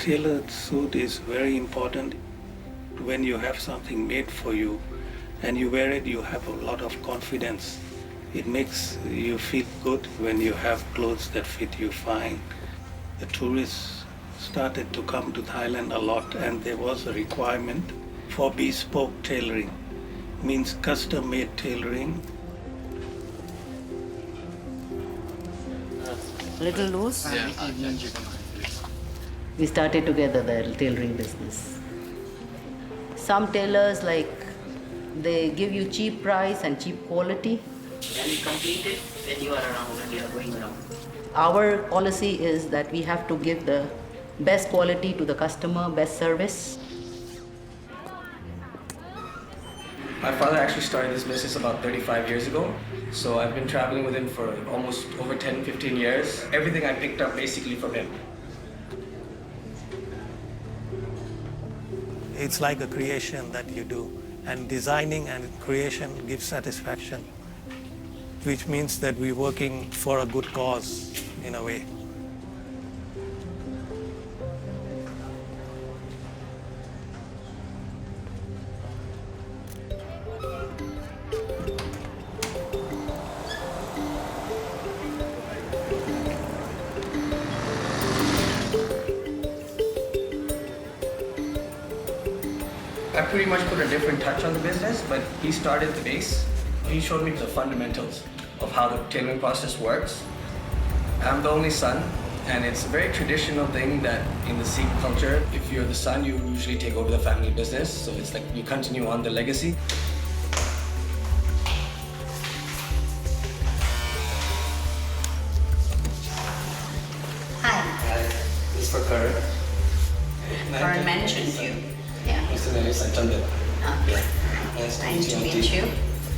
tailored suit is very important. When you have something made for you and you wear it, you have a lot of confidence. It makes you feel good when you have clothes that fit you fine. The tourists started to come to Thailand a lot, and there was a requirement for bespoke tailoring, means custom-made tailoring. Little loose? We started together the tailoring business. Some tailors, like, they give you cheap price and cheap quality. And you complete it when you are around and you are going around. Our policy is that we have to give the best quality to the customer, best service. My father actually started this business about 35 years ago. So I've been traveling with him for almost over 10, 15 years. Everything I picked up basically from him. It's like a creation that you do, and designing and creation gives satisfaction, which means that we're working for a good cause in a way. I pretty much put a different touch on the business, but he started the base. He showed me the fundamentals of how the tailoring process works. I'm the only son, and it's a very traditional thing that in the Sikh culture, if you're the son, you usually take over the family business. So it's like you continue on the legacy. Hi. Hi, this is for Karan. Karan mentioned you. Yeah. Mr. Naresh Sanchandra. Okay. Nice Nice to meet you.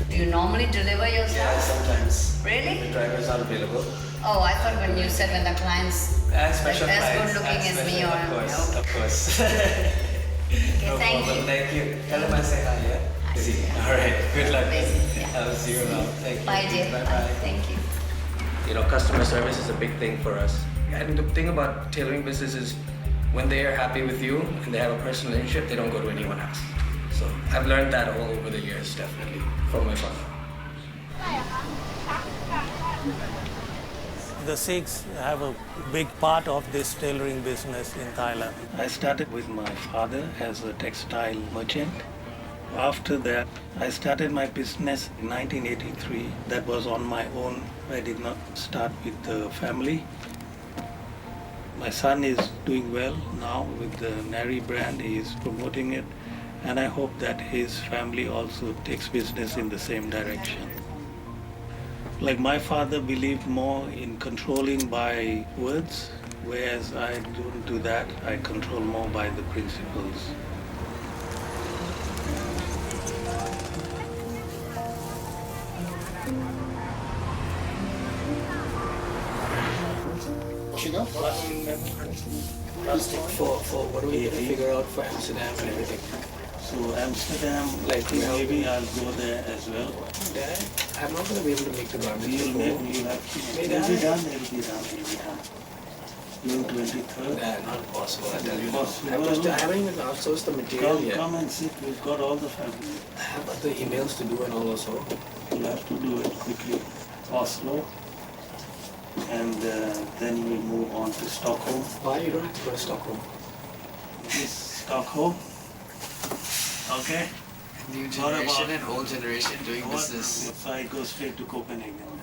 Do you normally deliver your Yeah, stuff? sometimes. Really? The driver is not available. Oh, I thought when you said when the clients Special like, as clients, good looking as me or of course, no. of course. Okay, No thank problem. you. Thank you. Tell him I say hi, yeah? Busy. All right. Good luck. Busy, yeah. I'll see you around. Thank you. Bye, dear. Bye-bye. Thank you. You know, customer service is a big thing for us. And the thing about tailoring business is when they are happy with you and they have a personal relationship, they don't go to anyone else. So I've learned that all over the years, definitely, from my father. The Sikhs have a big part of this tailoring business in Thailand. I started with my father as a textile merchant. After that, I started my business in 1983. That was on my own. I did not start with the family. My son is doing well now with the Nari brand. He is promoting it. And I hope that his family also takes business in the same direction. Like my father believed more in controlling by words, whereas I don't do that. I control more by the principles. Plastic for what are we going to figure out for Amsterdam and everything? So Amsterdam, like maybe I'll go there as well. Dad, I'm not going to be able to make the garment. You'll be done. It'll be done. June 23rd. Not possible, I tell you. Possible. I haven't even outsourced the material yet. Come and sit. We've got all the fabric. I have other emails to do and all also. You'll have to do it quickly. Oslo. And then we'll move on to Stockholm. Why you don't have to go to Stockholm? This is Stockholm. Okay. New What generation about- and old generation doing What business. if I go straight to Copenhagen?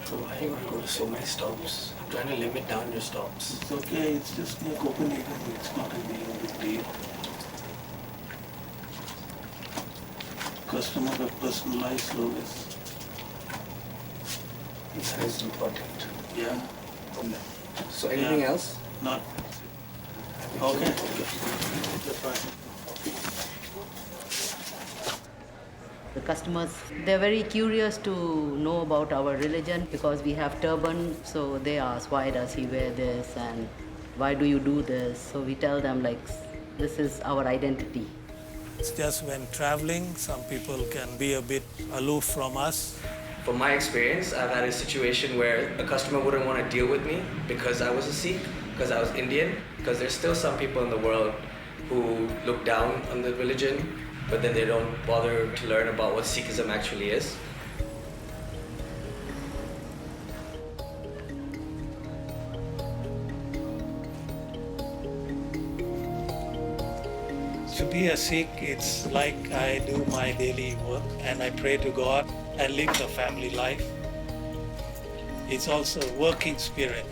So why you gotta go to so many stops? I'm trying to limit down your stops. It's okay. It's just near Copenhagen. It's not a big deal. Customer have personalized service. This is important. Yeah. So anything Yeah. else? Not. Okay. That's fine. The customers, they're very curious to know about our religion because we have turban. So they ask, why does he wear this and why do you do this? So we tell them like, this is our identity. It's just when traveling, some people can be a bit aloof from us. From my experience, I've had a situation where a customer wouldn't want to deal with me because I was a Sikh. because I was Indian, because there's still some people in the world who look down on the religion, but then they don't bother to learn about what Sikhism actually is. To be a Sikh, it's like I do my daily work and I pray to God and live the family life. It's also a working spirit.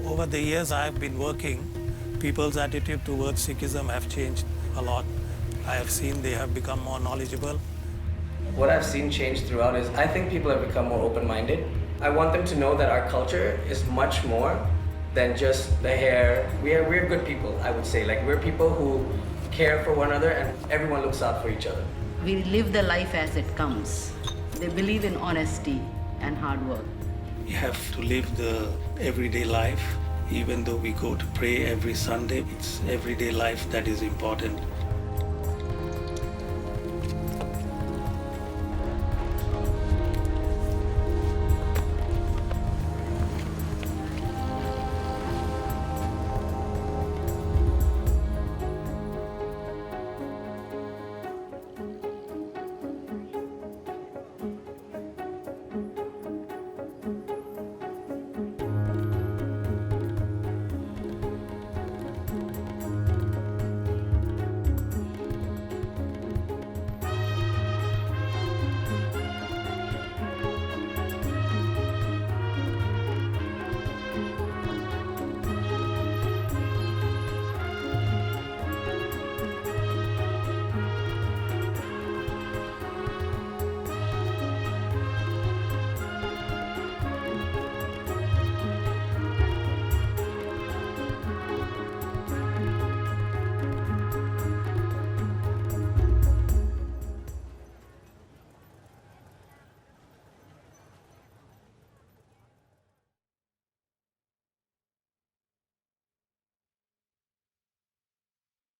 Over the years I've been working, people's attitude towards Sikhism have changed a lot. I have seen they have become more knowledgeable. What I've seen change throughout is I think people have become more open-minded. I want them to know that our culture is much more than just the hair. We're good people, I would say. Like, we're people who care for one another and everyone looks out for each other. We live the life as it comes. They believe in honesty and hard work. We have to live the everyday life. Even though we go to pray every Sunday, it's everyday life that is important.